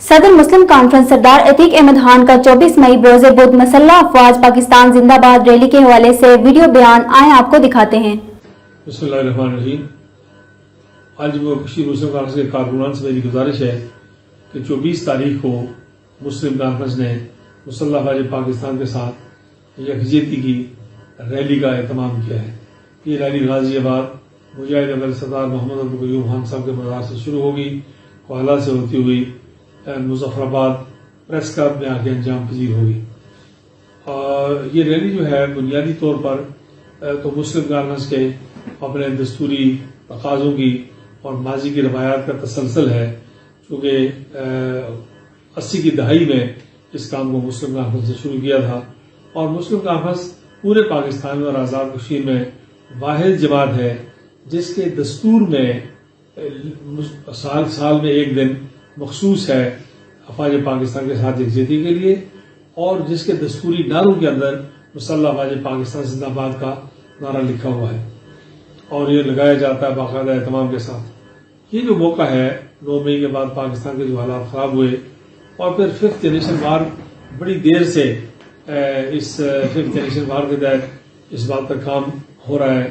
सदर मुस्लिम कॉन्फ्रेंस सरदार अतीक अहमद खान का 24 मई बरोज बुध मसल्लह अफवाज पाकिस्तान जिंदाबाद रैली के हवाले से वीडियो बयान आए आपको दिखाते हैं। बिस्मिल्लाहिर्रहमानिर्रहीम। आज वो कश्मीर मुस्लिम कॉन्फ्रेंस के कारकुनान से मेरी गुजारिश है कि 24 तारीख को मुस्लिम कॉन्फ्रेंस ने मुसल्लह अफवाज पाकिस्तान के साथ यकजहती की रैली का एहतमाम किया है। ये रैली गाजियाबाद मुजाहिद अमल सरदार मोहम्मद अब्दुल कयूम खान साहब के मज़ार से शुरू होगी, कोहला से होती हुई मुजफ्फराबाद प्रेस क्लब में आके अंजाम पजीर होगी। ये रैली जो है बुनियादी तौर पर तो मुस्लिम कॉन्फ्रेंस के अपने दस्तूरी तकाज़ों की और माजी की रवायात का तसलसल है, चूँकि 80 की दहाई में इस काम को मुस्लिम कॉन्फ्रेंस ने शुरू किया था और मुस्लिम कॉन्फ्रेंस पूरे पाकिस्तान में और आज़ाद कश्मीर में वाहिद जमात है जिसके दस्तूर में साल में एक दिन मखसूस है अफवाज पाकिस्तान के साथ यकजहती के लिए और जिसके दस्तूरी नारों के अंदर मुसल्लह अफवाज पाकिस्तान जिंदाबाद का नारा लिखा हुआ है और ये लगाया जाता है बाकायदा एहतमाम के साथ। ये जो मौका है 9 मई के बाद पाकिस्तान के जो हालात ख़राब हुए और फिर 5th जनरेशन वार बड़ी देर से इस 5th जनरेशन वार के तहत इस बात पर काम हो रहा है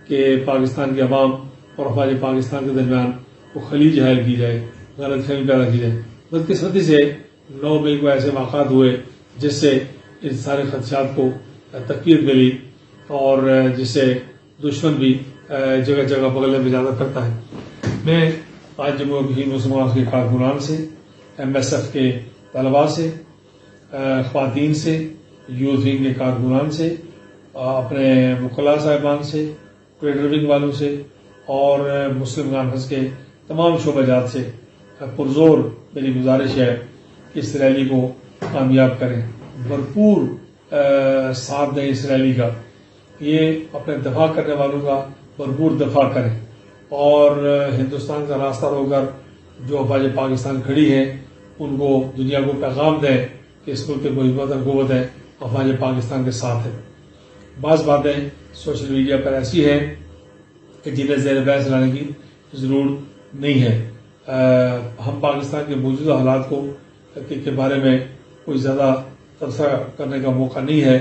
कि पाकिस्तान के अवाम और अफवाज पाकिस्तान के दरमियान वो खलीज हायल की जाए, गलत फहमी पैदा की जाए। बदकिस्मती से 9 मई को ऐसे वाक़ात हुए जिससे इन सारे खदशात को तक़वीत मिली और जिससे दुश्मन भी जगह जगह बगल में इजाज़त करता है। मैं आज जम्मू कश्मीर मुसलमान के कारकुनान से, MSF के तलबा से, ख़वातीन से, यूथ विंग के कारकुनान से, अपने वकला साहिबान से, ट्रेडर विंग वालों से और मुस्लिम कॉन्फ्रेंस के तमाम शोबाजात से पुरजोर मेरी गुजारिश है कि इस रैली को कामयाब करें, भरपूर साथ दें इस रैली का। ये अपने दफा करने वालों का भरपूर दफा करें और हिंदुस्तान का रास्ता रोकर जो अफवाज पाकिस्तान खड़ी है उनको दुनिया को पैगाम दें कि इस मुल्क को हिम्मत और क़ुव्वत है, अफवाज पाकिस्तान के साथ है। बाज़ बातें सोशल मीडिया पर ऐसी हैं कि जिन्हें ज़ेर बहस लाने की ज़रूरत नहीं है। हम पाकिस्तान के मौजूदा हालात को के बारे में कोई ज़्यादा तबसरा करने का मौका नहीं है।